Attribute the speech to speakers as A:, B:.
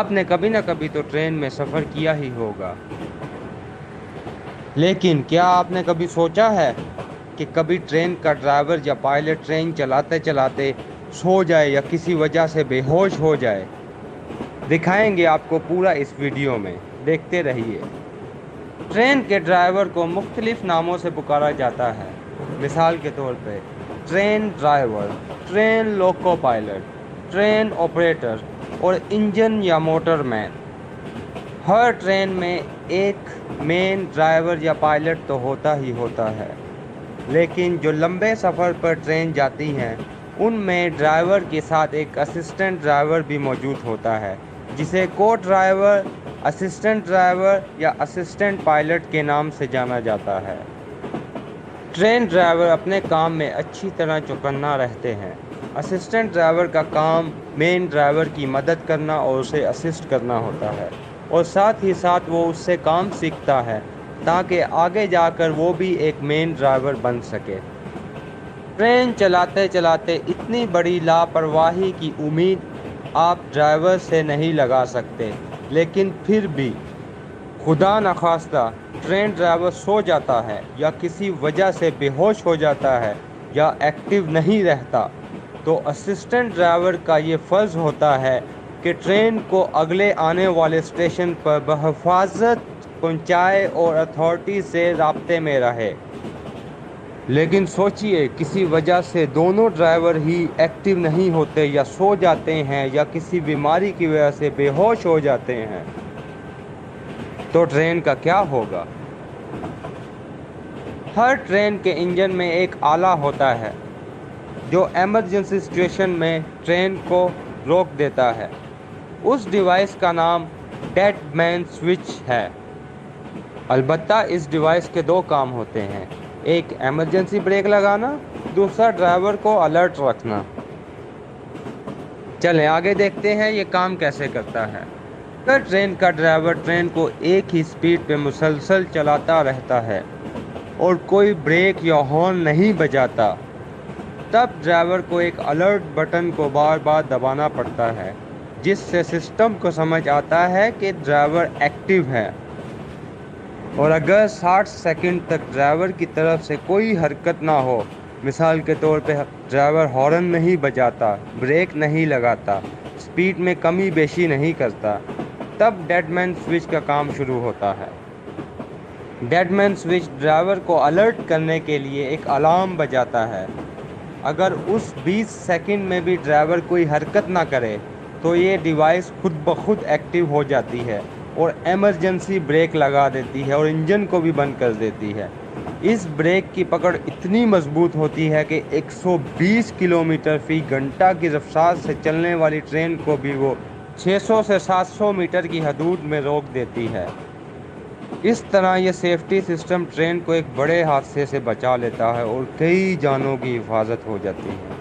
A: آپ نے کبھی نہ کبھی تو ٹرین میں سفر کیا ہی ہوگا، لیکن کیا آپ نے کبھی سوچا ہے کہ کبھی ٹرین کا ڈرائیور یا پائلٹ ٹرین چلاتے چلاتے سو جائے یا کسی وجہ سے بے ہوش ہو جائے؟ دکھائیں گے آپ کو پورا اس ویڈیو میں، دیکھتے رہیے۔ ٹرین کے ڈرائیور کو مختلف ناموں سے پکارا جاتا ہے، مثال کے طور پہ train driver, train loco pilot, train operator اور انجن یا موٹر مین۔ ہر ٹرین میں ایک مین ڈرائیور یا پائلٹ تو ہوتا ہی ہوتا ہے، لیکن جو لمبے سفر پر ٹرین جاتی ہیں ان میں ڈرائیور کے ساتھ ایک اسسٹنٹ ڈرائیور بھی موجود ہوتا ہے، جسے کو ڈرائیور، اسسٹنٹ ڈرائیور یا اسسٹنٹ پائلٹ کے نام سے جانا جاتا ہے۔ ٹرین ڈرائیور اپنے کام میں اچھی طرح چوکنا رہتے ہیں۔ اسسٹنٹ ڈرائیور کا کام مین ڈرائیور کی مدد کرنا اور اسے اسسٹ کرنا ہوتا ہے، اور ساتھ ہی ساتھ وہ اس سے کام سیکھتا ہے تاکہ آگے جا کر وہ بھی ایک مین ڈرائیور بن سکے۔ ٹرین چلاتے چلاتے اتنی بڑی لاپرواہی کی امید آپ ڈرائیور سے نہیں لگا سکتے، لیکن پھر بھی خدا نخواستہ ٹرین ڈرائیور سو جاتا ہے یا کسی وجہ سے بے ہوش ہو جاتا ہے یا ایکٹیو نہیں رہتا، تو اسسٹنٹ ڈرائیور کا یہ فرض ہوتا ہے کہ ٹرین کو اگلے آنے والے اسٹیشن پر بحفاظت پہنچائے اور اتھارٹی سے رابطے میں رہے۔ لیکن سوچئے، کسی وجہ سے دونوں ڈرائیور ہی ایکٹیو نہیں ہوتے یا سو جاتے ہیں یا کسی بیماری کی وجہ سے بے ہوش ہو جاتے ہیں، تو ٹرین کا کیا ہوگا؟ ہر ٹرین کے انجن میں ایک آلہ ہوتا ہے جو ایمرجنسی سچویشن میں ٹرین کو روک دیتا ہے۔ اس ڈیوائس کا نام ڈیڈ مین سوئچ ہے۔ البتہ اس ڈیوائس کے دو کام ہوتے ہیں، ایک ایمرجنسی بریک لگانا، دوسرا ڈرائیور کو الرٹ رکھنا۔ چلیں آگے دیکھتے ہیں یہ کام کیسے کرتا ہے۔ اگر ٹرین کا ڈرائیور ٹرین کو ایک ہی سپیڈ پہ مسلسل چلاتا رہتا ہے اور کوئی بریک یا ہارن نہیں بجاتا، تب ڈرائیور کو ایک الرٹ بٹن کو بار بار دبانا پڑتا ہے، جس سے سسٹم کو سمجھ آتا ہے کہ ڈرائیور ایکٹیو ہے۔ اور اگر 60 سیکنڈ تک ڈرائیور کی طرف سے کوئی حرکت نہ ہو، مثال کے طور پہ ڈرائیور ہارن نہیں بجاتا، بریک نہیں لگاتا، سپیڈ میں کمی بیشی نہیں کرتا، تب ڈیڈ مین سوئچ کا کام شروع ہوتا ہے۔ ڈیڈ مین سوئچ ڈرائیور کو الرٹ کرنے کے لیے ایک الارم بجاتا ہے۔ اگر اس 20 سیکنڈ میں بھی ڈرائیور کوئی حرکت نہ کرے تو یہ ڈیوائس خود بخود ایکٹیو ہو جاتی ہے اور ایمرجنسی بریک لگا دیتی ہے اور انجن کو بھی بند کر دیتی ہے۔ اس بریک کی پکڑ اتنی مضبوط ہوتی ہے کہ 120 کلومیٹر فی گھنٹہ کی رفتار سے چلنے والی ٹرین کو بھی وہ 600 سے 700 میٹر کی حدود میں روک دیتی ہے۔ اس طرح یہ سیفٹی سسٹم ٹرین کو ایک بڑے حادثے سے بچا لیتا ہے اور کئی جانوں کی حفاظت ہو جاتی ہے۔